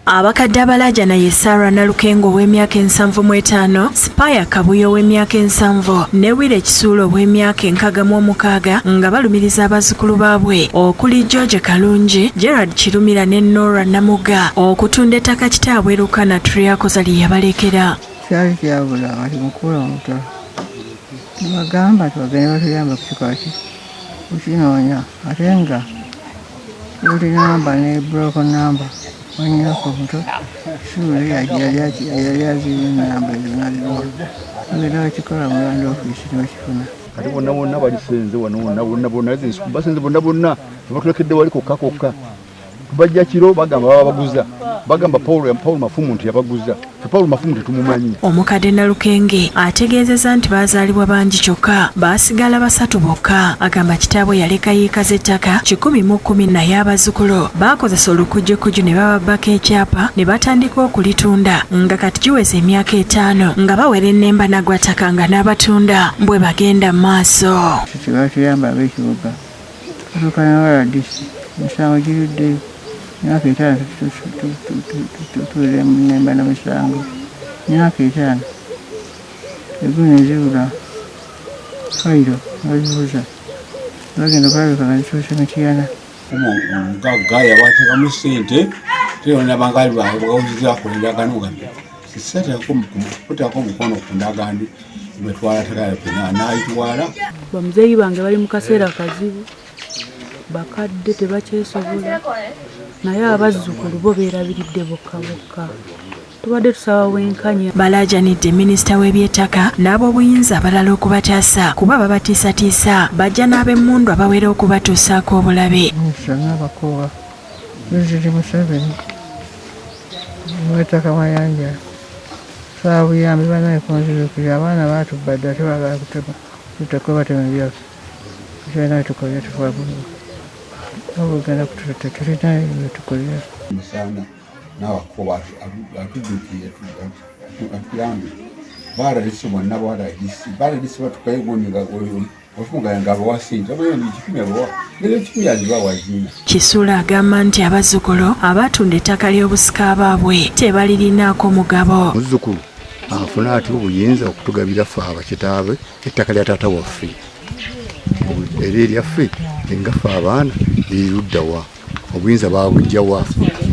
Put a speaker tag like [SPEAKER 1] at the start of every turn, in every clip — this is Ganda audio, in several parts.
[SPEAKER 1] Abakadde abalajaana ye Sarah Nalunkuuma ow'emyaka 75, Spaya Kabuyo ow'emyaka 70 ne Wile Kisuulo ow'emyaka 66 nga balumiriza abazzukulu baabwe okuli George Kalungi, Gerard Kirumira ne Nora Namuga okutunda ettaka kitaabwe Lukana Triakoza lye yabalekera.
[SPEAKER 2] Kyali kyabula ali mukula omuto. Bagamba tubagende batuyamba ku kikwaki kukinoonya ate nga buli namba ne broke namba wanyako omuto sure yali azirina namba ezo ngenda bakikola mu land office nebakifuna.
[SPEAKER 3] Kati bonna bonna balisenze wano bonna basenze bonna batulekedde wali kokka bajja kiro bagamba babaguza bagamba Paul Mafumu nti yabaguza Paul Mafumu tetumumanyi.
[SPEAKER 1] Omukadde Nalunkuuma ategeezezza nti baazaalibwa bangi kyokka baasigala basatu bokka. Agamba kitaabwe yaleka yiika z'ettaka 110 naye abazzukulu baakozesa olukujjukujju ne bababbako ekyapa ne batandika okulitunda nga kati giweze emyaka 5 nga bawera ennemba nagwataka nga n'abatunda bwe bagenda mu maaso.
[SPEAKER 2] Batuyamba ab'ekibuga tulukana waladisi emisango giruddeyo myaka 5 tutuule mu nnemba n'emisango myaka 5 eguno ezibula kairo bazibuza bagenda okulabika nga zituuse mitiyana
[SPEAKER 4] omugagga yabateekamu ssente teyonabanga bagawuzizaako endagaano gambe sisatako mukono ku ndagaano betwala takayapena naayitwala.
[SPEAKER 5] Bamuzeeyi bange bali mu kaseera kazibu bakadde tebakyesobola naye abazzukulu bo beerabiridde bokka tubadde tusaba bwenkanya.
[SPEAKER 1] Balajaanidde minisita w'ebyettaka n'ab'obuyinza abalala okubataasa kuba babatiisatiisa bajja n'ab'emmundu abawera okubatuusaako obulabe.
[SPEAKER 2] N'abakoowa Pulezidenti Museveni w'ettaka Mayanja saabuyambi banaye kunzirukira abaana baatubadde ate baagala kutema tutekwe batema ebyaffe tulina tukolera tufuba bulungi obugenda kututa tulina tukolera
[SPEAKER 4] musana n'abakoowa atujjukiye atuyambe baaladisi bonna baaladisi batukayegonyiga ofunga nga abawasinja abayandi ekikumi abawa ngeri ekikumi yazibawaziina.
[SPEAKER 1] Kisuulo agamba nti abazzukulu abatunda ettaka ly'obusika baabwe tebalirinaako mugabo.
[SPEAKER 3] Muzzukulu afuna ati obuyinza okutugabira ffe abakitaabwe ettaka lya taata waffe era eryaffe engaffe abaana liriruddawa obuyinza babujjawa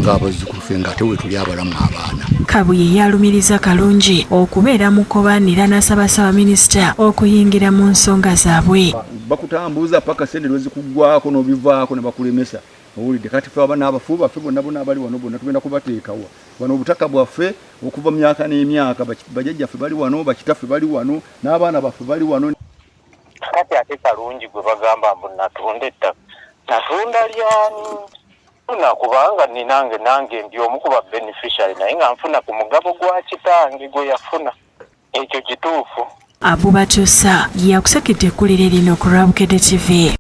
[SPEAKER 3] ng'abazzukulu ffe ng'ate we tuli abalamu abaana.
[SPEAKER 1] Kabuye yalumiriza Kalungi okubeera mukobaanira n'asaba minisita okuyingira mu nsonga zaabwe.
[SPEAKER 3] Bakutambuza paka sente lwezikuggwako n'obivaako ne bakulemesa owulidde kati ffe abaana abafu baffe bonna abali wano bonna tugenda kubateekawa wano obutaka bwaffe okuva mu myaka n'emyaka bajjajjaffe bali wano bakitaffe bali wano n'abaana baffe bali wano.
[SPEAKER 6] Kati ate Kalungi gwe bagamba mbu natunda ettaka natunda lyani funa kubanga nange ndi omu ku ba beneficiary naye nga nfuna ku mugabo gwa kitange gwe yafuna ekyo kituufu.
[SPEAKER 1] Babatuunzeeko yakusakidde ekkulire lino ku Bukedde TV.